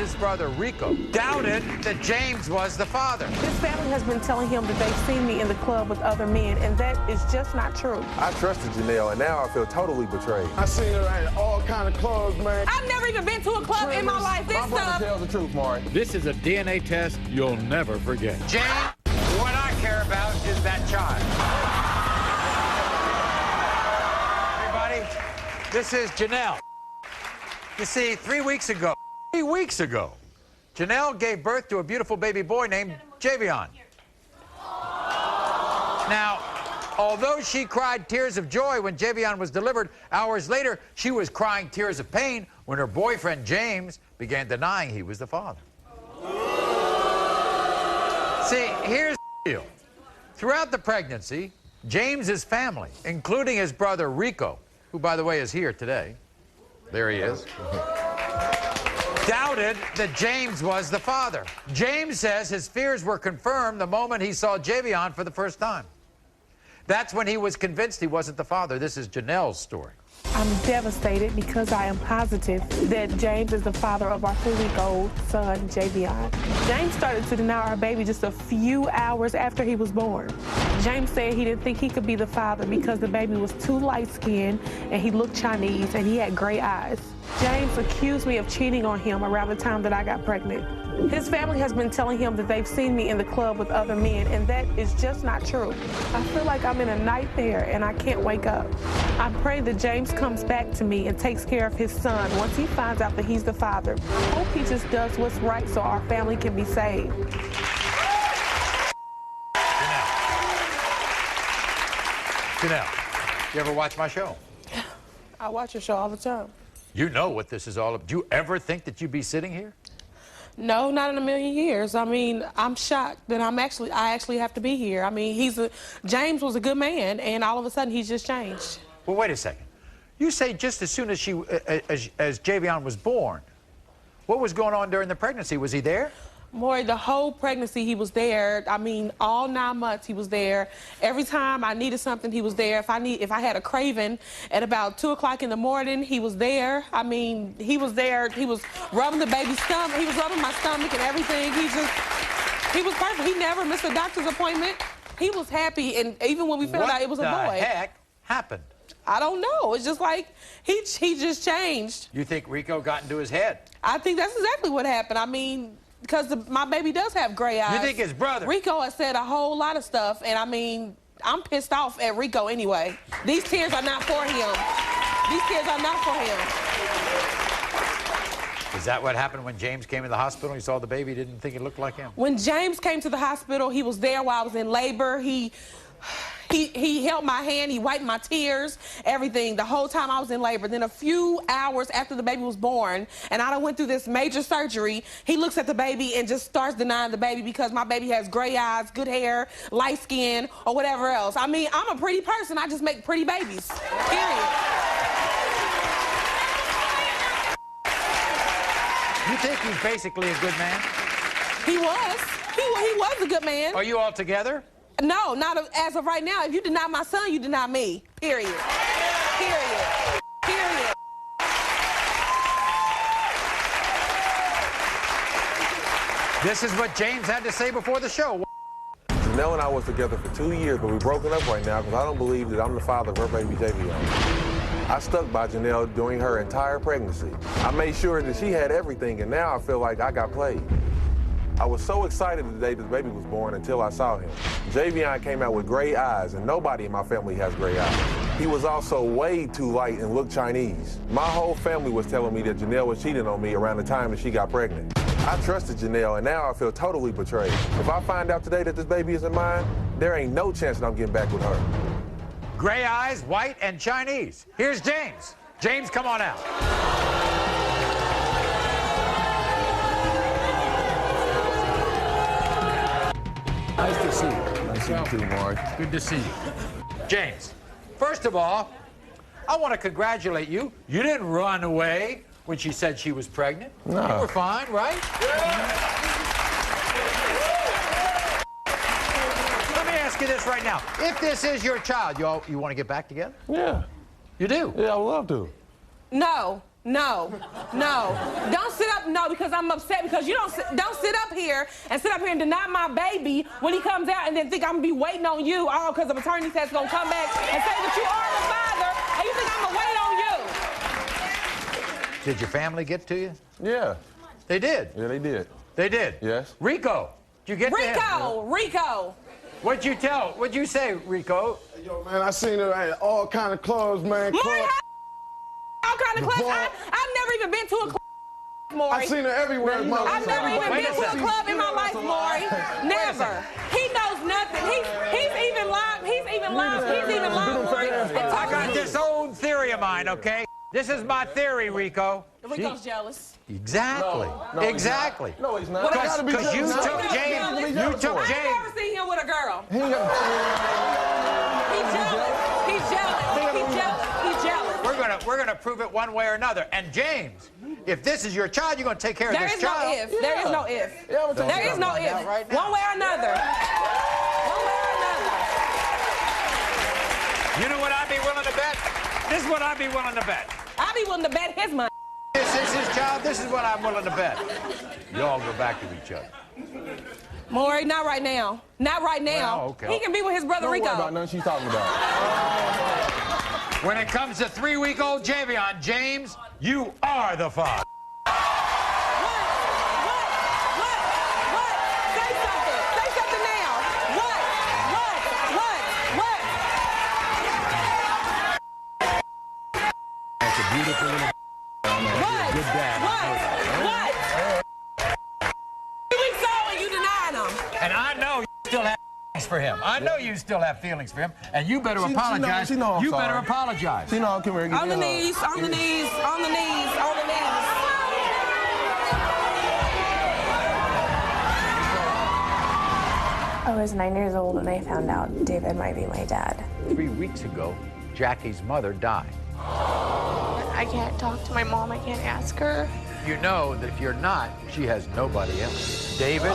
James's brother, Reco, doubted that James was the father. His family has been telling him that they've seen me in the club with other men, and that is just not true. I trusted Janelle, and now I feel totally betrayed. I seen her in all kind of clubs, man. I've never even been to a club in my life. This My brother stuff. tells the truth, Maury. This is a DNA test you'll never forget. James, what I care about is that child. Everybody, this is Janelle. You see, 3 weeks ago, Janelle gave birth to a beautiful baby boy named Javion. Now, although she cried tears of joy when Javion was delivered, hours later, she was crying tears of pain when her boyfriend, James, began denying he was the father. See, here's the deal. Throughout the pregnancy, James's family, including his brother, Reco, who, by the way, is here today, there he is, doubted that James was the father. James says his fears were confirmed the moment he saw Javion for the first time. That's when he was convinced he wasn't the father. This is Janelle's story. I'm devastated because I am positive that James is the father of our 3-week-old son, Javion. James started to deny our baby just a few hours after he was born. James said he didn't think he could be the father because the baby was too light-skinned and he looked Chinese and he had gray eyes. James accused me of cheating on him around the time that I got pregnant. His family has been telling him that they've seen me in the club with other men, and that is just not true. I feel like I'm in a nightmare and I can't wake up. I pray that James comes back to me and takes care of his son once he finds out that he's the father. I hope he just does what's right so our family can be saved. Janelle, you ever watch my show? I watch your show all the time. You know what this is all about. Do you ever think that you'd be sitting here? No, not in a million years. I mean, I'm shocked that I actually have to be here. I mean, James was a good man, and all of a sudden he's just changed. Well, wait a second. You say just as soon as as Javion was born. What was going on during the pregnancy? Was he there? Maury, the whole pregnancy he was there. I mean, all 9 months he was there. Every time I needed something, he was there. If I had a craving at about 2 o'clock in the morning, he was there. I mean, he was there. He was rubbing the baby's stomach. He was rubbing my stomach and everything. He was perfect. He never missed a doctor's appointment. He was happy, and even when we found out it was a boy. What the heck happened? I don't know. It's just like he just changed. You think Reco got into his head? I think that's exactly what happened. I mean, because my baby does have gray eyes. You think his brother? Reco has said a whole lot of stuff, and I mean, I'm pissed off at Reco anyway. These tears are not for him. These tears are not for him. Is that what happened when James came to the hospital? He saw the baby, didn't think it looked like him? When James came to the hospital, he was there while I was in labor. He held my hand, he wiped my tears, everything, the whole time I was in labor. Then a few hours after the baby was born, and I done went through this major surgery, he looks at the baby and just starts denying the baby because my baby has gray eyes, good hair, light skin, or whatever else. I mean, I'm a pretty person. I just make pretty babies, period. You think he's basically a good man? He was. He was a good man. Are you all together? No, not as of right now. If you deny my son, you deny me. Period. Period. Period. This is what James had to say before the show. Janelle and I was together for 2 years, but we're broken up right now because I don't believe that I'm the father of her baby, Javion. I stuck by Janelle during her entire pregnancy. I made sure that she had everything, and now I feel like I got played. I was so excited the day the baby was born until I saw him. Javion came out with gray eyes, and nobody in my family has gray eyes. He was also way too light and looked Chinese. My whole family was telling me that Janelle was cheating on me around the time that she got pregnant. I trusted Janelle, and now I feel totally betrayed. If I find out today that this baby isn't mine, there ain't no chance that I'm getting back with her. Gray eyes, white, and Chinese. Here's James. James, come on out. Nice to see you. Nice to see you too, Maury. Good to see you. James, first of all, I want to congratulate you. You didn't run away when she said she was pregnant. No. You were fine, right? Let me ask you this right now. If this is your child, you want to get back together? Yeah. You do? Yeah, I would love to. No. No. Don't sit up, no, because I'm upset because you don't sit up here and deny my baby when he comes out and then think I'm gonna be waiting on you all because the maternity test gonna come back and say that you are the father and you think I'm gonna wait on you. Did your family get to you? Yeah. They did? Yeah, they did. They did? Yes. Reco, did you get to him? Rico. What'd you say, Reco? Yo, man, I seen her at all kind of clubs, man. Maury, all kind of clubs. I've never even been to a club, Maury. I seen her everywhere, Maury. I've never even been to a club in my life, Maury. Never. He knows nothing. He's even lying. Maury. I got this old theory of mine, okay? This is my theory, Rico. Rico's jealous. Exactly. Exactly. No, he's not. Because you took James. You took I James. never seen him with a girl. He ain't got He's jealous. We're gonna prove it one way or another. And James, if this is your child, you're gonna take care of this child. There is no if. There is no if. Right now. One way or another. You know what I'd be willing to bet? This is what I'd be willing to bet. I'd be willing to bet his money. This is his child. This is what I'm willing to bet. Y'all go back to each other. Maury, not right now. Not right now. Well, okay. He can be with his brother Don't Rico. worry about nothing she's talking about. When it comes to 3-week-old Javion, James, you are the father. What? Say something. Say something now. What? That's a beautiful little. Good dad. What? 3 weeks old and you denying him. And I know you still have feelings for him. I know you still have feelings for him, and you better apologize. She know I'm you sorry. better apologize. She know, come here, give On me the a hug. knees. I was 9 years old when I found out David might be my dad. 3 weeks ago, Jackie's mother died. I can't talk to my mom. I can't ask her. You know that if you're not, she has nobody else. David